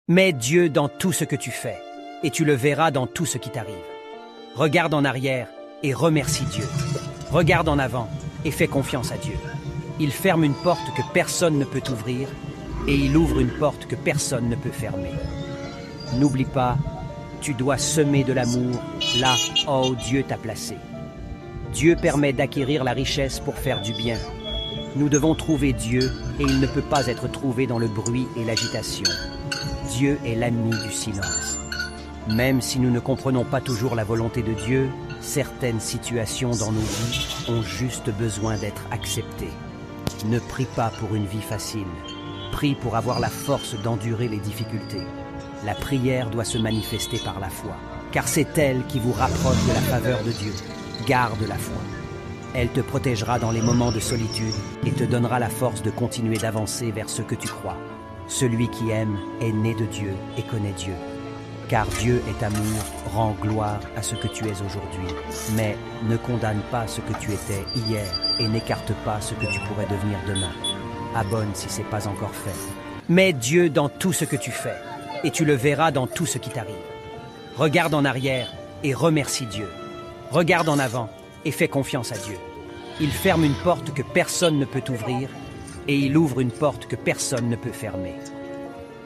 Mets Dieu dans tout ce que tu fais, et tu le verras dans tout ce qui t'arrive. Regarde en arrière et remercie Dieu. Regarde en avant et fais confiance à Dieu. Il ferme une porte que personne ne peut ouvrir, et il ouvre une porte que personne ne peut fermer. N'oublie pas, tu dois semer de l'amour là où Dieu t'a placé. Dieu permet d'acquérir la richesse pour faire du bien. Nous devons trouver Dieu, et il ne peut pas être trouvé dans le bruit et l'agitation. Dieu est l'ami du silence. Même si nous ne comprenons pas toujours la volonté de Dieu, certaines situations dans nos vies ont juste besoin d'être acceptées. Ne prie pas pour une vie facile. Prie pour avoir la force d'endurer les difficultés. La prière doit se manifester par la foi, car c'est elle qui vous rapproche de la faveur de Dieu. Garde la foi. Elle te protégera dans les moments de solitude et te donnera la force de continuer d'avancer vers ce que tu crois. Celui qui aime est né de Dieu et connaît Dieu. Car Dieu est amour, rend gloire à ce que tu es aujourd'hui. Mais ne condamne pas ce que tu étais hier et n'écarte pas ce que tu pourrais devenir demain. Abonne si ce n'est pas encore fait. Mets Dieu dans tout ce que tu fais, et tu le verras dans tout ce qui t'arrive. Regarde en arrière et remercie Dieu. Regarde en avant et fais confiance à Dieu. Il ferme une porte que personne ne peut ouvrir, et il ouvre une porte que personne ne peut fermer.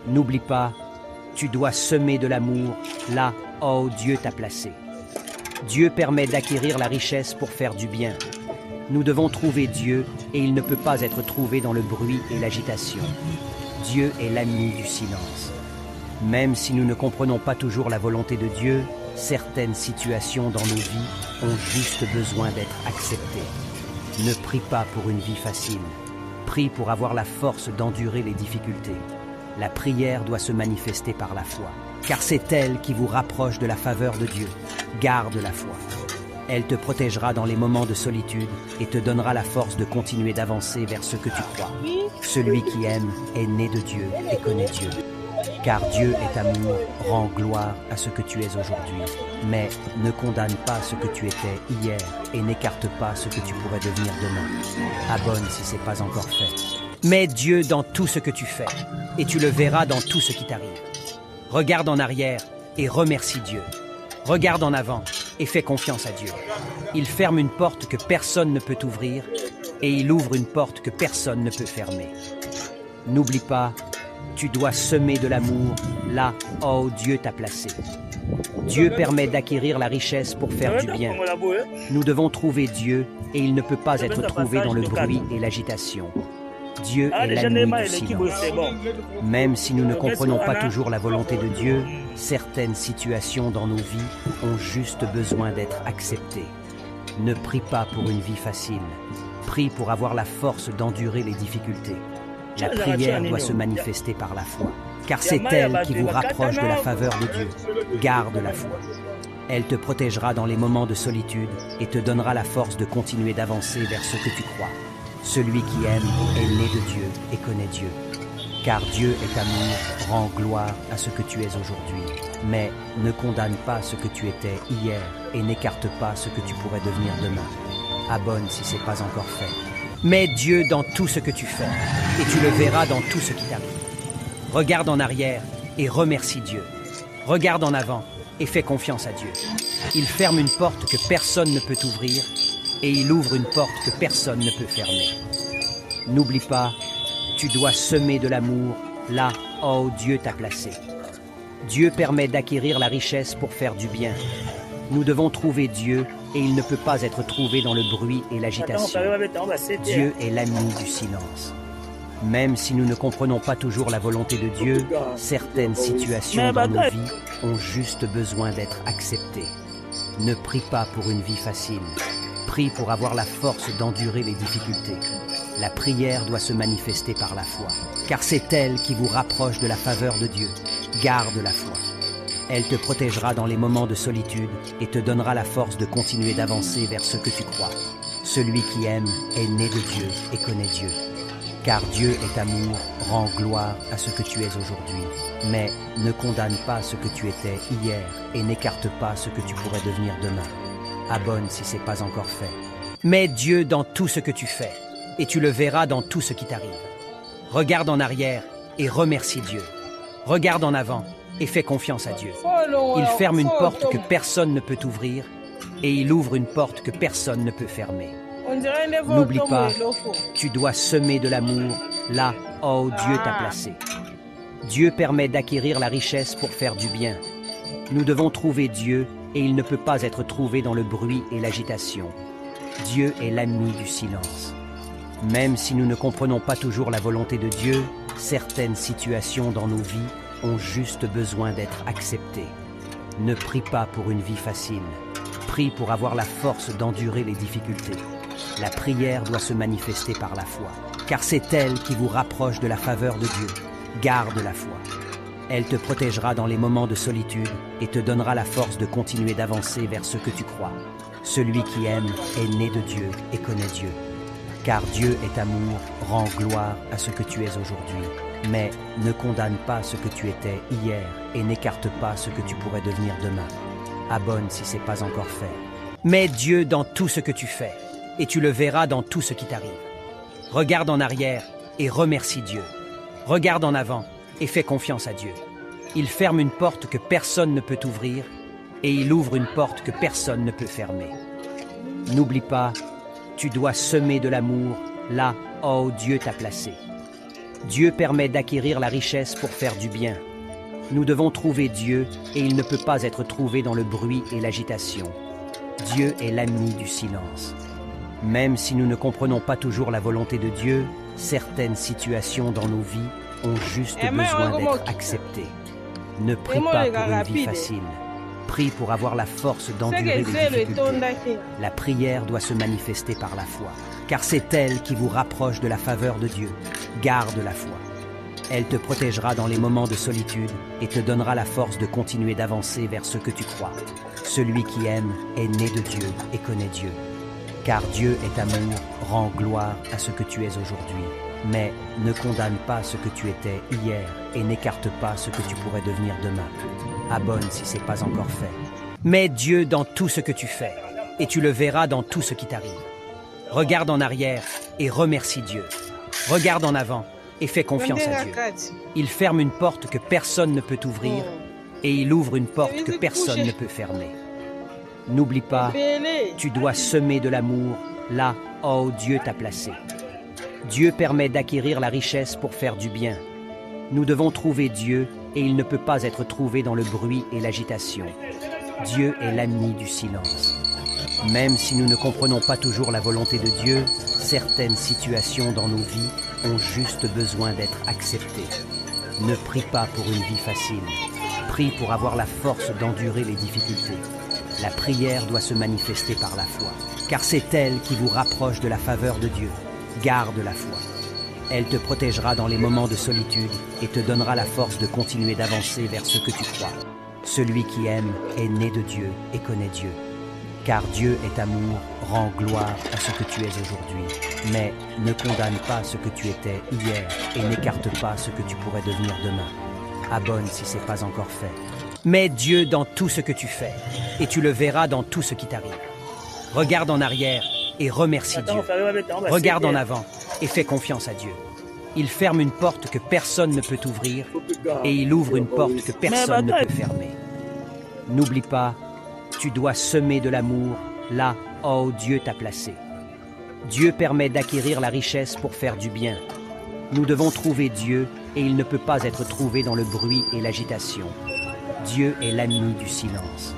N'oublie pas, tu dois semer de l'amour là où Dieu t'a placé. Dieu permet d'acquérir la richesse pour faire du bien. Nous devons trouver Dieu, et il ne peut pas être trouvé dans le bruit et l'agitation. Dieu est l'ami du silence. Même si nous ne comprenons pas toujours la volonté de Dieu, certaines situations dans nos vies ont juste besoin d'être acceptées. Ne prie pas pour une vie facile. Prie pour avoir la force d'endurer les difficultés. La prière doit se manifester par la foi, car c'est elle qui vous rapproche de la faveur de Dieu. Garde la foi. Elle te protégera dans les moments de solitude et te donnera la force de continuer d'avancer vers ce que tu crois. Celui qui aime est né de Dieu et connaît Dieu. Car Dieu est amour, rend gloire à ce que tu es aujourd'hui. Mais ne condamne pas ce que tu étais hier et n'écarte pas ce que tu pourrais devenir demain. Abonne si ce n'est pas encore fait. Mets Dieu dans tout ce que tu fais, et tu le verras dans tout ce qui t'arrive. Regarde en arrière et remercie Dieu. Regarde en avant et fais confiance à Dieu. Il ferme une porte que personne ne peut ouvrir, et il ouvre une porte que personne ne peut fermer. N'oublie pas, tu dois semer de l'amour là où Dieu t'a placé. Dieu permet d'acquérir la richesse pour faire du bien. Nous devons trouver Dieu, et il ne peut pas être trouvé dans le bruit et l'agitation. Dieu est l'ami du silence. Même si nous ne comprenons pas toujours la volonté de Dieu, certaines situations dans nos vies ont juste besoin d'être acceptées. Ne prie pas pour une vie facile. Prie pour avoir la force d'endurer les difficultés. La prière doit se manifester par la foi, car c'est elle qui vous rapproche de la faveur de Dieu. Garde la foi. Elle te protégera dans les moments de solitude et te donnera la force de continuer d'avancer vers ce que tu crois. Celui qui aime est né de Dieu et connaît Dieu. Car Dieu est amour, rend gloire à ce que tu es aujourd'hui. Mais ne condamne pas ce que tu étais hier et n'écarte pas ce que tu pourrais devenir demain. Abonne si ce n'est pas encore fait. Mets Dieu dans tout ce que tu fais, et tu le verras dans tout ce qui t'arrive. Regarde en arrière et remercie Dieu. Regarde en avant et fais confiance à Dieu. Il ferme une porte que personne ne peut ouvrir, et il ouvre une porte que personne ne peut fermer. N'oublie pas, tu dois semer de l'amour là où Dieu t'a placé. Dieu permet d'acquérir la richesse pour faire du bien. Nous devons trouver Dieu, et il ne peut pas être trouvé dans le bruit et l'agitation. Dieu est l'ami du silence. Même si nous ne comprenons pas toujours la volonté de Dieu, certaines situations dans nos vies ont juste besoin d'être acceptées. Ne prie pas pour une vie facile. Prie pour avoir la force d'endurer les difficultés. La prière doit se manifester par la foi, car c'est elle qui vous rapproche de la faveur de Dieu. Garde la foi. Elle te protégera dans les moments de solitude et te donnera la force de continuer d'avancer vers ce que tu crois. Celui qui aime est né de Dieu et connaît Dieu. Car Dieu est amour, rend gloire à ce que tu es aujourd'hui. Mais ne condamne pas ce que tu étais hier et n'écarte pas ce que tu pourrais devenir demain. Abonne si ce n'est pas encore fait. Mets Dieu dans tout ce que tu fais, et tu le verras dans tout ce qui t'arrive. Regarde en arrière et remercie Dieu. Regarde en avant et fais confiance à Dieu. Il ferme une porte que personne ne peut ouvrir et il ouvre une porte que personne ne peut fermer. N'oublie pas, tu dois semer de l'amour là où Dieu t'a placé. Dieu permet d'acquérir la richesse pour faire du bien. Nous devons trouver Dieu et il ne peut pas être trouvé dans le bruit et l'agitation. Dieu est l'ami du silence. Même si nous ne comprenons pas toujours la volonté de Dieu, certaines situations dans nos vies ont juste besoin d'être acceptées. Ne prie pas pour une vie facile. Prie pour avoir la force d'endurer les difficultés. La prière doit se manifester par la foi, car c'est elle qui vous rapproche de la faveur de Dieu. Garde la foi. Elle te protégera dans les moments de solitude et te donnera la force de continuer d'avancer vers ce que tu crois. Celui qui aime est né de Dieu et connaît Dieu. Car Dieu est amour, rend gloire à ce que tu es aujourd'hui. Mais ne condamne pas ce que tu étais hier et n'écarte pas ce que tu pourrais devenir demain. Abonne si ce n'est pas encore fait. Mets Dieu dans tout ce que tu fais et tu le verras dans tout ce qui t'arrive. Regarde en arrière et remercie Dieu. Regarde en avant et fais confiance à Dieu. Il ferme une porte que personne ne peut ouvrir et il ouvre une porte que personne ne peut fermer. N'oublie pas, tu dois semer de l'amour là où Dieu t'a placé. Dieu permet d'acquérir la richesse pour faire du bien. Nous devons trouver Dieu et il ne peut pas être trouvé dans le bruit et l'agitation. Dieu est l'ami du silence. Même si nous ne comprenons pas toujours la volonté de Dieu, certaines situations dans nos vies ont juste besoin d'être acceptées. Ne prie pas pour une vie facile. Prie pour avoir la force d'endurer les difficultés. La prière doit se manifester par la foi, car c'est elle qui vous rapproche de la faveur de Dieu. Garde la foi. Elle te protégera dans les moments de solitude et te donnera la force de continuer d'avancer vers ce que tu crois. Celui qui aime est né de Dieu et connaît Dieu. Car Dieu est amour, rend gloire à ce que tu es aujourd'hui. Mais ne condamne pas ce que tu étais hier et n'écarte pas ce que tu pourrais devenir demain. Abonne si ce n'est pas encore fait. Mets Dieu dans tout ce que tu fais et tu le verras dans tout ce qui t'arrive. Regarde en arrière et remercie Dieu. Regarde en avant et fais confiance à Dieu. Il ferme une porte que personne ne peut ouvrir et il ouvre une porte que personne ne peut fermer. N'oublie pas, tu dois semer de l'amour là où Dieu t'a placé. Dieu permet d'acquérir la richesse pour faire du bien. Nous devons trouver Dieu et il ne peut pas être trouvé dans le bruit et l'agitation. Dieu est l'ami du silence. Même si nous ne comprenons pas toujours la volonté de Dieu, certaines situations dans nos vies ont juste besoin d'être acceptées. Ne prie pas pour une vie facile. Prie pour avoir la force d'endurer les difficultés. La prière doit se manifester par la foi, car c'est elle qui vous rapproche de la faveur de Dieu. Garde la foi. Elle te protégera dans les moments de solitude et te donnera la force de continuer d'avancer vers ce que tu crois. Celui qui aime est né de Dieu et connaît Dieu. Car Dieu est amour, rend gloire à ce que tu es aujourd'hui. Mais ne condamne pas ce que tu étais hier et n'écarte pas ce que tu pourrais devenir demain. Abonne si ce n'est pas encore fait. Mets Dieu dans tout ce que tu fais et tu le verras dans tout ce qui t'arrive. Regarde en arrière et remercie Dieu. Regarde en avant et fais confiance à Dieu. Il ferme une porte que personne ne peut ouvrir et il ouvre une porte que personne ne peut fermer. N'oublie pas, tu dois semer de l'amour là où Dieu t'a placé. Dieu permet d'acquérir la richesse pour faire du bien. Nous devons trouver Dieu et il ne peut pas être trouvé dans le bruit et l'agitation. Dieu est l'ami du silence.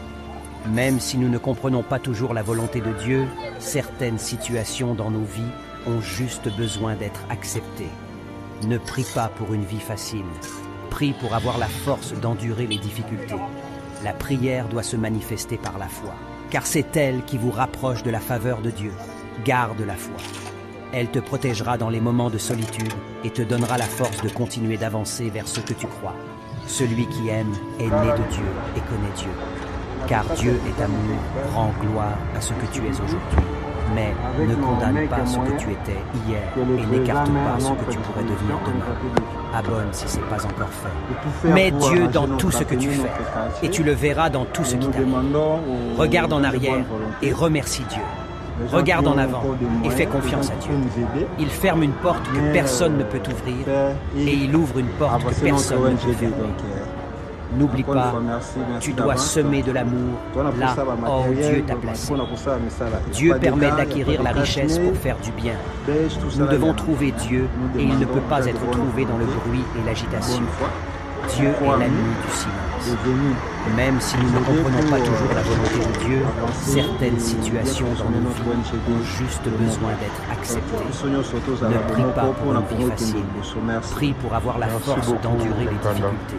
Même si nous ne comprenons pas toujours la volonté de Dieu, certaines situations dans nos vies ont juste besoin d'être acceptées. Ne prie pas pour une vie facile. Prie pour avoir la force d'endurer les difficultés. La prière doit se manifester par la foi, car c'est elle qui vous rapproche de la faveur de Dieu. Garde la foi. Elle te protégera dans les moments de solitude et te donnera la force de continuer d'avancer vers ce que tu crois. Celui qui aime est né de Dieu et connaît Dieu. Car Dieu est amour, rend gloire à ce que tu es aujourd'hui. Mais ne condamne pas ce que tu étais hier et n'écarte pas ce que tu pourrais devenir demain. Abonne si ce n'est pas encore fait. Mets Dieu dans tout ce que tu fais et tu le verras dans tout ce qui t'arrive. Regarde en arrière et remercie Dieu. Regarde en avant et fais confiance à Dieu. Il ferme une porte que personne ne peut ouvrir et il ouvre une porte que personne ne peut fermer. N'oublie pas, tu dois semer de l'amour là où Dieu t'a placé. Dieu permet d'acquérir la richesse pour faire du bien. Nous devons trouver Dieu et il ne peut pas être trouvé dans le bruit et l'agitation. Dieu est la nuit du silence. Même si nous ne comprenons pas toujours la volonté de Dieu, certaines situations dans nos vies ont juste besoin d'être acceptées. Ne prie pas pour une vie facile. Prie pour avoir la force d'endurer les difficultés.